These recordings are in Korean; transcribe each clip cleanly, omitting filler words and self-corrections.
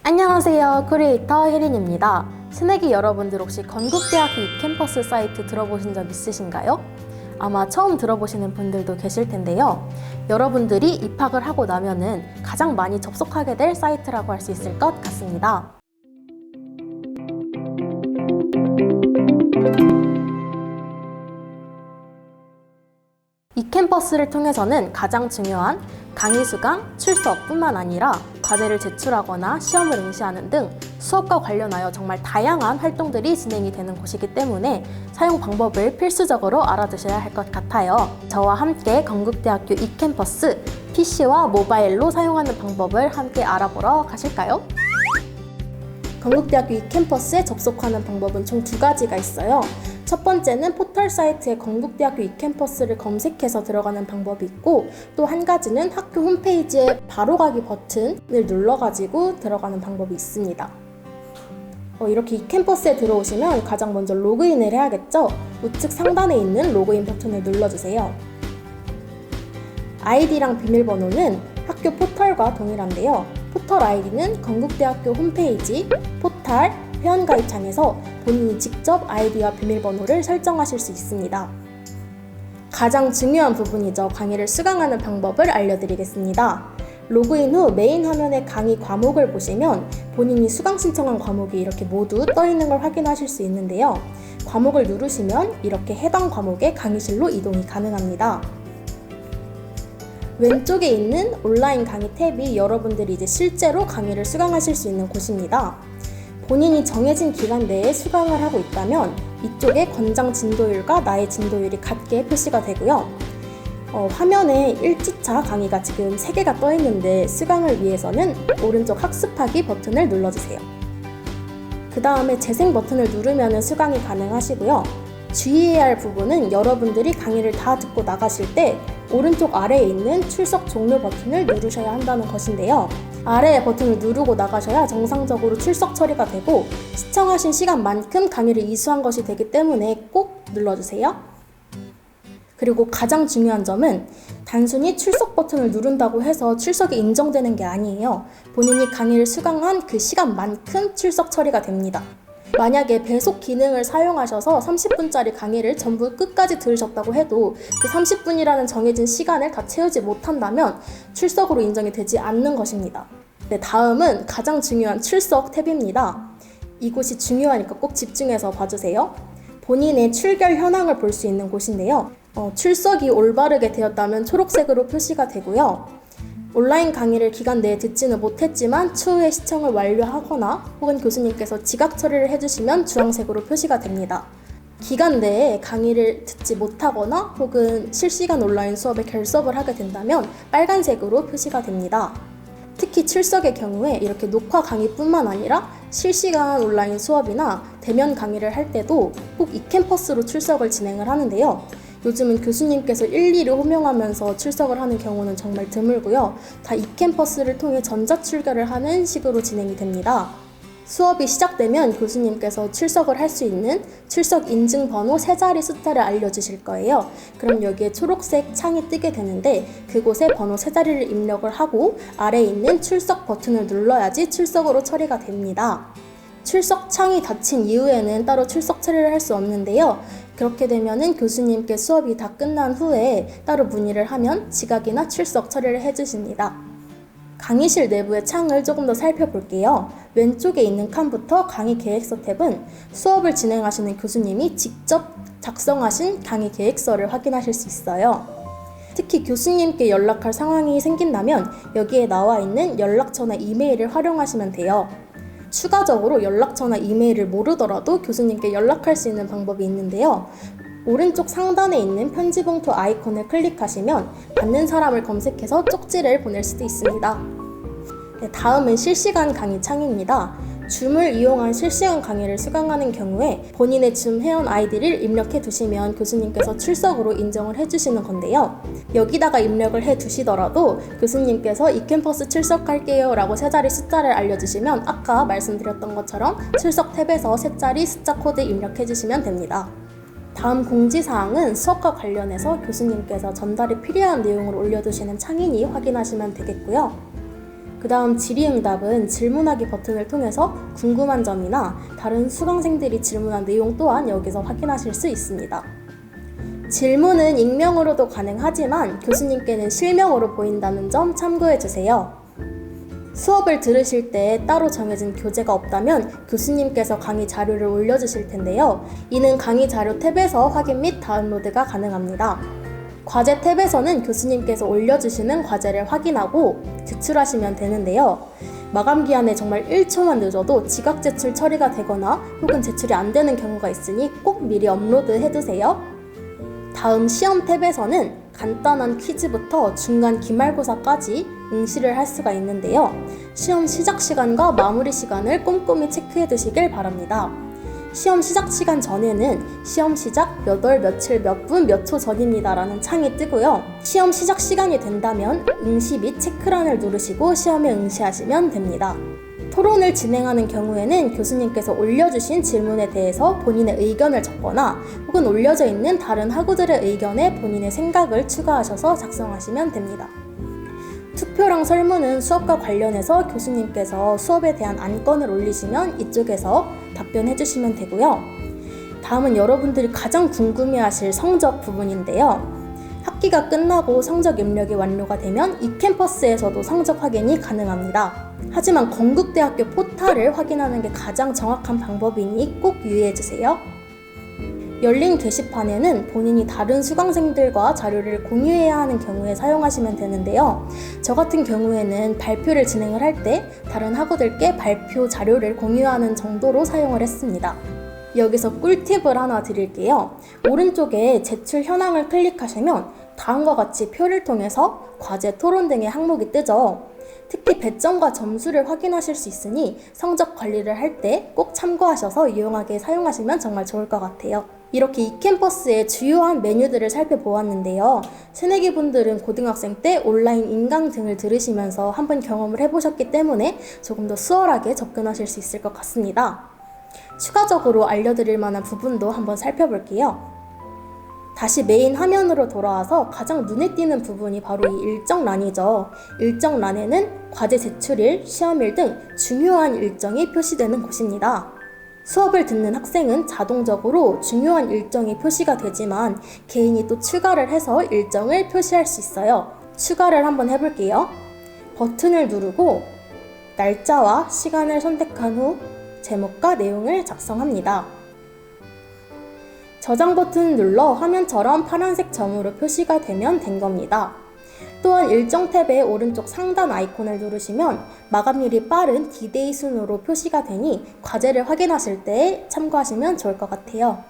안녕하세요. 크리에이터 혜린입니다. 새내기 여러분들 혹시 건국대학교 이캠퍼스 사이트 들어보신 적 있으신가요? 아마 처음 들어보시는 분들도 계실 텐데요. 여러분들이 입학을 하고 나면은 가장 많이 접속하게 될 사이트라고 할 수 있을 것 같습니다. 이캠퍼스를 통해서는 가장 중요한 강의 수강, 출석뿐만 아니라 과제를 제출하거나 시험을 응시하는 등 수업과 관련하여 정말 다양한 활동들이 진행이 되는 곳이기 때문에 사용 방법을 필수적으로 알아두셔야 할 것 같아요. 저와 함께 건국대학교 이캠퍼스 PC와 모바일로 사용하는 방법을 함께 알아보러 가실까요? 건국대학교 이캠퍼스에 접속하는 방법은 총 두 가지가 있어요. 첫 번째는 포털 사이트에 건국대학교 이캠퍼스를 검색해서 들어가는 방법이 있고, 또 한 가지는 학교 홈페이지에 바로가기 버튼을 눌러가지고 들어가는 방법이 있습니다. 이렇게 이캠퍼스에 들어오시면 가장 먼저 로그인을 해야겠죠? 우측 상단에 있는 로그인 버튼을 눌러주세요. 아이디랑 비밀번호는 학교 포털과 동일한데요. 포털 아이디는 건국대학교 홈페이지 포털 회원가입창에서 본인이 직접 아이디와 비밀번호를 설정하실 수 있습니다. 가장 중요한 부분이죠. 강의를 수강하는 방법을 알려드리겠습니다. 로그인 후 메인 화면의 강의 과목을 보시면 본인이 수강 신청한 과목이 이렇게 모두 떠 있는 걸 확인하실 수 있는데요. 과목을 누르시면 이렇게 해당 과목의 강의실로 이동이 가능합니다. 왼쪽에 있는 온라인 강의 탭이 여러분들이 이제 실제로 강의를 수강하실 수 있는 곳입니다. 본인이 정해진 기간 내에 수강을 하고 있다면 이쪽에 권장 진도율과 나의 진도율이 같게 표시가 되고요. 화면에 1주차 강의가 지금 3개가 떠 있는데 수강을 위해서는 오른쪽 학습하기 버튼을 눌러주세요. 그 다음에 재생 버튼을 누르면 수강이 가능하시고요. 주의해야 할 부분은 여러분들이 강의를 다 듣고 나가실 때 오른쪽 아래에 있는 출석 종료 버튼을 누르셔야 한다는 것인데요. 아래의 버튼을 누르고 나가셔야 정상적으로 출석 처리가 되고 시청하신 시간만큼 강의를 이수한 것이 되기 때문에 꼭 눌러주세요. 그리고 가장 중요한 점은 단순히 출석 버튼을 누른다고 해서 출석이 인정되는 게 아니에요. 본인이 강의를 수강한 그 시간만큼 출석 처리가 됩니다. 만약에 배속 기능을 사용하셔서 30분짜리 강의를 전부 끝까지 들으셨다고 해도 그 30분이라는 정해진 시간을 다 채우지 못한다면 출석으로 인정이 되지 않는 것입니다. 네, 다음은 가장 중요한 출석 탭입니다. 이곳이 중요하니까 꼭 집중해서 봐주세요. 본인의 출결 현황을 볼 수 있는 곳인데요. 출석이 올바르게 되었다면 초록색으로 표시가 되고요. 온라인 강의를 기간 내에 듣지는 못했지만 추후에 시청을 완료하거나 혹은 교수님께서 지각 처리를 해주시면 주황색으로 표시가 됩니다. 기간 내에 강의를 듣지 못하거나 혹은 실시간 온라인 수업에 결석을 하게 된다면 빨간색으로 표시가 됩니다. 특히 출석의 경우에 이렇게 녹화 강의뿐만 아니라 실시간 온라인 수업이나 대면 강의를 할 때도 꼭 이캠퍼스로 출석을 진행을 하는데요. 요즘은 교수님께서 일일이 호명하면서 출석을 하는 경우는 정말 드물고요. 다 이캠퍼스를 통해 전자출결을 하는 식으로 진행이 됩니다. 수업이 시작되면 교수님께서 출석을 할 수 있는 출석 인증 번호 3자리 숫자를 알려주실 거예요. 그럼 여기에 초록색 창이 뜨게 되는데 그곳에 번호 3자리를 입력을 하고 아래에 있는 출석 버튼을 눌러야지 출석으로 처리가 됩니다. 출석 창이 닫힌 이후에는 따로 출석 처리를 할 수 없는데요. 그렇게 되면은 교수님께 수업이 다 끝난 후에 따로 문의를 하면 지각이나 출석 처리를 해주십니다. 강의실 내부의 창을 조금 더 살펴볼게요. 왼쪽에 있는 칸부터 강의 계획서 탭은 수업을 진행하시는 교수님이 직접 작성하신 강의 계획서를 확인하실 수 있어요. 특히 교수님께 연락할 상황이 생긴다면 여기에 나와 있는 연락처나 이메일을 활용하시면 돼요. 추가적으로 연락처나 이메일을 모르더라도 교수님께 연락할 수 있는 방법이 있는데요. 오른쪽 상단에 있는 편지 봉투 아이콘을 클릭하시면 받는 사람을 검색해서 쪽지를 보낼 수도 있습니다. 네, 다음은 실시간 강의 창입니다. 줌을 이용한 실시간 강의를 수강하는 경우에 본인의 줌 회원 아이디를 입력해 두시면 교수님께서 출석으로 인정을 해주시는 건데요. 여기다가 입력을 해 두시더라도 교수님께서 이캠퍼스 출석할게요 라고 3자리 숫자를 알려주시면 아까 말씀드렸던 것처럼 출석 탭에서 3자리 숫자 코드 입력해 주시면 됩니다. 다음 공지사항은 수업과 관련해서 교수님께서 전달이 필요한 내용을 올려두시는 창이니 확인하시면 되겠고요. 그 다음 질의응답은 질문하기 버튼을 통해서 궁금한 점이나 다른 수강생들이 질문한 내용 또한 여기서 확인하실 수 있습니다. 질문은 익명으로도 가능하지만 교수님께는 실명으로 보인다는 점 참고해주세요. 수업을 들으실 때 따로 정해진 교재가 없다면 교수님께서 강의 자료를 올려주실 텐데요. 이는 강의 자료 탭에서 확인 및 다운로드가 가능합니다. 과제 탭에서는 교수님께서 올려주시는 과제를 확인하고 제출하시면 되는데요. 마감 기한에 정말 1초만 늦어도 지각 제출 처리가 되거나 혹은 제출이 안 되는 경우가 있으니 꼭 미리 업로드 해두세요. 다음 시험 탭에서는 간단한 퀴즈부터 중간 기말고사까지 응시를 할 수가 있는데요. 시험 시작 시간과 마무리 시간을 꼼꼼히 체크해 두시길 바랍니다. 시험 시작 시간 전에는 시험 시작 몇 월 며칠 몇 분 몇 초 전입니다 라는 창이 뜨고요. 시험 시작 시간이 된다면 응시 및 체크란을 누르시고 시험에 응시하시면 됩니다. 토론을 진행하는 경우에는 교수님께서 올려주신 질문에 대해서 본인의 의견을 적거나 혹은 올려져 있는 다른 학우들의 의견에 본인의 생각을 추가하셔서 작성하시면 됩니다. 투표랑 설문은 수업과 관련해서 교수님께서 수업에 대한 안건을 올리시면 이쪽에서 답변해 주시면 되고요. 다음은 여러분들이 가장 궁금해하실 성적 부분인데요. 학기가 끝나고 성적 입력이 완료가 되면 이캠퍼스에서도 성적 확인이 가능합니다. 하지만 건국대학교 포탈을 확인하는 게 가장 정확한 방법이니 꼭 유의해주세요. 열린 게시판에는 본인이 다른 수강생들과 자료를 공유해야 하는 경우에 사용하시면 되는데요. 저 같은 경우에는 발표를 진행을 할 때 다른 학우들께 발표 자료를 공유하는 정도로 사용을 했습니다. 여기서 꿀팁을 하나 드릴게요. 오른쪽에 제출 현황을 클릭하시면 다음과 같이 표를 통해서 과제, 토론 등의 항목이 뜨죠. 특히 배점과 점수를 확인하실 수 있으니 성적 관리를 할 때 꼭 참고하셔서 유용하게 사용하시면 정말 좋을 것 같아요. 이렇게 이캠퍼스의 주요한 메뉴들을 살펴보았는데요. 새내기 분들은 고등학생 때 온라인 인강 등을 들으시면서 한번 경험을 해보셨기 때문에 조금 더 수월하게 접근하실 수 있을 것 같습니다. 추가적으로 알려드릴 만한 부분도 한번 살펴볼게요. 다시 메인 화면으로 돌아와서 가장 눈에 띄는 부분이 바로 이 일정란이죠. 일정란에는 과제 제출일, 시험일 등 중요한 일정이 표시되는 곳입니다. 수업을 듣는 학생은 자동적으로 중요한 일정이 표시가 되지만 개인이 또 추가를 해서 일정을 표시할 수 있어요. 추가를 한번 해볼게요. 버튼을 누르고 날짜와 시간을 선택한 후 제목과 내용을 작성합니다. 저장 버튼을 눌러 화면처럼 파란색 점으로 표시가 되면 된 겁니다. 또한 일정 탭의 오른쪽 상단 아이콘을 누르시면 마감률이 빠른 D-Day 순으로 표시가 되니 과제를 확인하실 때 참고하시면 좋을 것 같아요.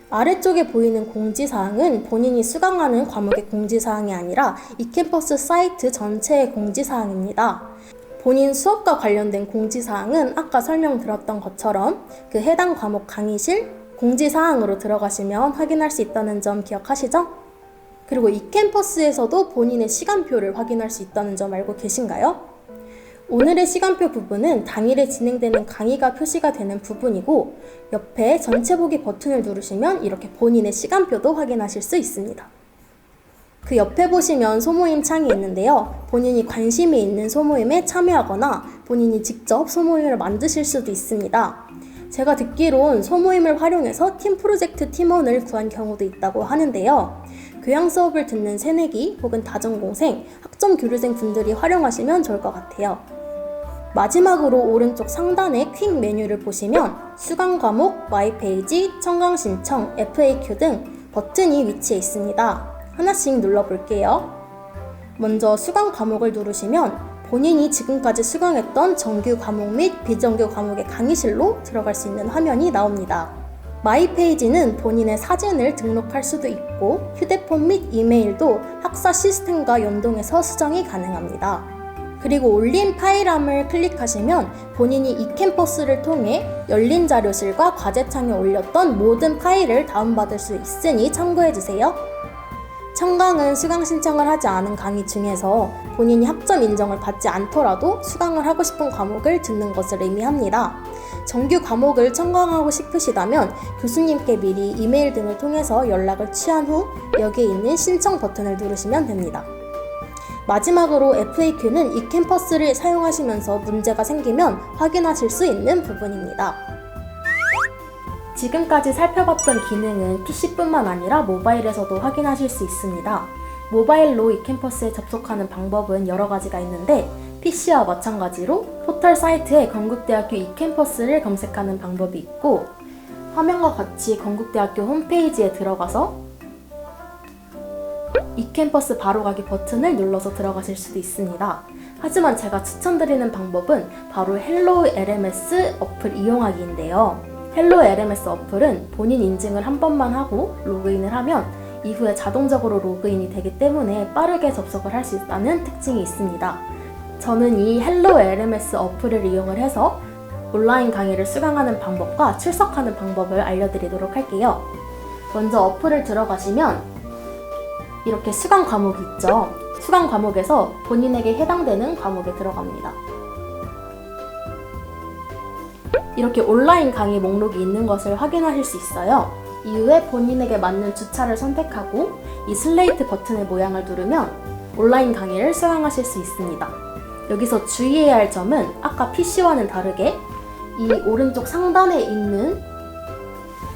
아래쪽에 보이는 공지사항은 본인이 수강하는 과목의 공지사항이 아니라 이캠퍼스 사이트 전체의 공지사항입니다. 본인 수업과 관련된 공지사항은 아까 설명드렸던 것처럼 그 해당 과목 강의실 공지사항으로 들어가시면 확인할 수 있다는 점 기억하시죠? 그리고 이캠퍼스에서도 본인의 시간표를 확인할 수 있다는 점 알고 계신가요? 오늘의 시간표 부분은 당일에 진행되는 강의가 표시가 되는 부분이고 옆에 전체 보기 버튼을 누르시면 이렇게 본인의 시간표도 확인하실 수 있습니다. 그 옆에 보시면 소모임 창이 있는데요. 본인이 관심이 있는 소모임에 참여하거나 본인이 직접 소모임을 만드실 수도 있습니다. 제가 듣기론 소모임을 활용해서 팀 프로젝트 팀원을 구한 경우도 있다고 하는데요. 교양 수업을 듣는 새내기 혹은 다전공생, 학점 교류생 분들이 활용하시면 좋을 것 같아요. 마지막으로 오른쪽 상단의 퀵 메뉴를 보시면 수강 과목, 마이 페이지, 청강 신청, FAQ 등 버튼이 위치해 있습니다. 하나씩 눌러볼게요. 먼저 수강 과목을 누르시면 본인이 지금까지 수강했던 정규 과목 및 비정규 과목의 강의실로 들어갈 수 있는 화면이 나옵니다. 마이 페이지는 본인의 사진을 등록할 수도 있고 휴대폰 및 이메일도 학사 시스템과 연동해서 수정이 가능합니다. 그리고 올린 파일함을 클릭하시면 본인이 이캠퍼스를 통해 열린 자료실과 과제창에 올렸던 모든 파일을 다운받을 수 있으니 참고해주세요. 청강은 수강 신청을 하지 않은 강의 중에서 본인이 학점 인정을 받지 않더라도 수강을 하고 싶은 과목을 듣는 것을 의미합니다. 정규 과목을 청강하고 싶으시다면 교수님께 미리 이메일 등을 통해서 연락을 취한 후 여기에 있는 신청 버튼을 누르시면 됩니다. 마지막으로 FAQ는 이 캠퍼스를 사용하시면서 문제가 생기면 확인하실 수 있는 부분입니다. 지금까지 살펴봤던 기능은 PC뿐만 아니라 모바일에서도 확인하실 수 있습니다. 모바일로 이 캠퍼스에 접속하는 방법은 여러 가지가 있는데 PC와 마찬가지로 포털 사이트에 건국대학교 이 캠퍼스를 검색하는 방법이 있고 화면과 같이 건국대학교 홈페이지에 들어가서 이 캠퍼스 바로가기 버튼을 눌러서 들어가실 수도 있습니다. 하지만 제가 추천드리는 방법은 바로 헬로우 LMS 어플 이용하기인데요. 헬로우 LMS 어플은 본인 인증을 한 번만 하고 로그인을 하면 이후에 자동적으로 로그인이 되기 때문에 빠르게 접속을 할 수 있다는 특징이 있습니다. 저는 이 헬로우 LMS 어플을 이용을 해서 온라인 강의를 수강하는 방법과 출석하는 방법을 알려드리도록 할게요. 먼저 어플을 들어가시면 이렇게 수강 과목이 있죠. 수강 과목에서 본인에게 해당되는 과목에 들어갑니다. 이렇게 온라인 강의 목록이 있는 것을 확인하실 수 있어요. 이후에 본인에게 맞는 주차를 선택하고 이 슬레이트 버튼의 모양을 누르면 온라인 강의를 수강하실 수 있습니다. 여기서 주의해야 할 점은 아까 PC와는 다르게 이 오른쪽 상단에 있는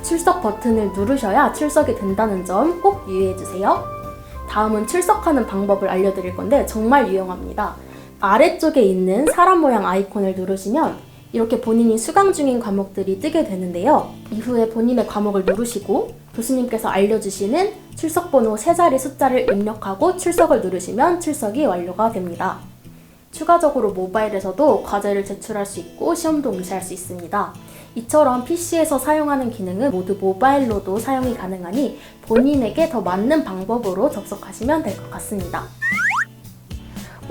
출석 버튼을 누르셔야 출석이 된다는 점 꼭 유의해주세요. 다음은 출석하는 방법을 알려드릴 건데 정말 유용합니다. 아래쪽에 있는 사람 모양 아이콘을 누르시면 이렇게 본인이 수강 중인 과목들이 뜨게 되는데요. 이후에 본인의 과목을 누르시고 교수님께서 알려주시는 출석번호 3자리 숫자를 입력하고 출석을 누르시면 출석이 완료가 됩니다. 추가적으로 모바일에서도 과제를 제출할 수 있고 시험도 응시할 수 있습니다. 이처럼 PC에서 사용하는 기능은 모두 모바일로도 사용이 가능하니 본인에게 더 맞는 방법으로 접속하시면 될 것 같습니다.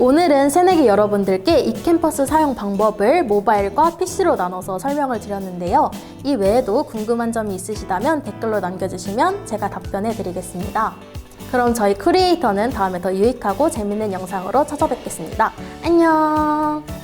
오늘은 새내기 여러분들께 이 캠퍼스 사용 방법을 모바일과 PC로 나눠서 설명을 드렸는데요. 이 외에도 궁금한 점이 있으시다면 댓글로 남겨주시면 제가 답변해 드리겠습니다. 그럼 저희 크리에이터는 다음에 더 유익하고 재밌는 영상으로 찾아뵙겠습니다. 안녕!